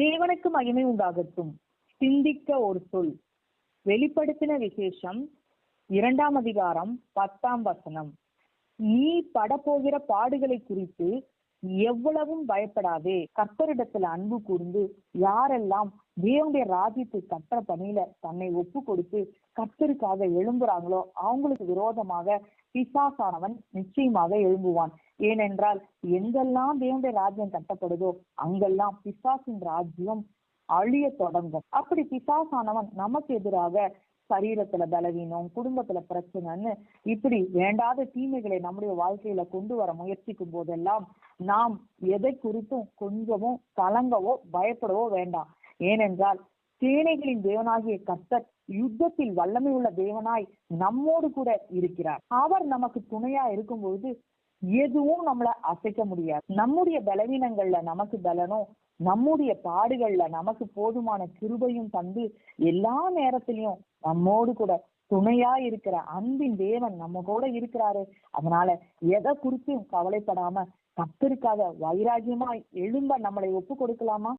தேவனுக்கு மகிமை உண்டாகட்டும். சிந்திக்க ஒரு சொல். வெளிப்படுத்தின விசேஷம் 2ஆம் அதிகாரம் 10ஆம் வசனம். நீ படப்போகிற பாடுகளை குறித்து எவ்வளவும் பயப்படாதே. கர்த்தரிடத்துல அன்பு கூர்ந்து யாரெல்லாம் தேவனுடைய ராஜ்யத்தை கட்டுற பணியில தன்னை ஒப்பு கொடுத்து கர்த்தருக்காக எழும்புறாங்களோ அவங்களுக்கு விரோதமாக பிசாசானவன் நிச்சயமாக எழும்புவான். ஏனென்றால் எங்கெல்லாம் தேவனுடைய ராஜ்யம் கட்டப்படுதோ அங்கெல்லாம் பிசாசின் ராஜ்யம் அழிய தொடங்கும். அப்படி பிசாசானவன் நமக்கு எதிராக சரீரத்துல பலவீனம், குடும்பத்துல பிரச்சனைன்னு இப்படி வேண்டாத தீமைகளை நம்முடைய வாழ்க்கையில கொண்டு வர முயற்சிக்கும் போதெல்லாம் நாம் எதை குறித்தும் கொஞ்சமும் கலங்கவோ பயப்படவோ வேண்டாம். ஏனென்றால் சேனைகளின் தேவனாகிய கர்த்தர் யுத்தத்தில் வல்லமை உள்ள தேவனாய் நம்மோடு கூட இருக்கிறார். அவர் நமக்கு துணையா இருக்கும்போது எதுவும் நம்மள அசைக்க முடியாது. நம்முடைய பலவீனங்கள்ல நமக்கு பலனும், நம்முடைய பாடுகள்ல நமக்கு போதுமான கிருபையும் தந்து எல்லா நேரத்திலையும் நம்மோடு கூட துணையா இருக்கிற அன்பின் தேவன் நம்ம கூட இருக்கிறாரு. அதனால எதை குறித்தும் கவலைப்படாம கர்த்தருக்காக வைராகியமாய் எழும்ப நம்மளை ஒப்பு கொடுக்கலாமா?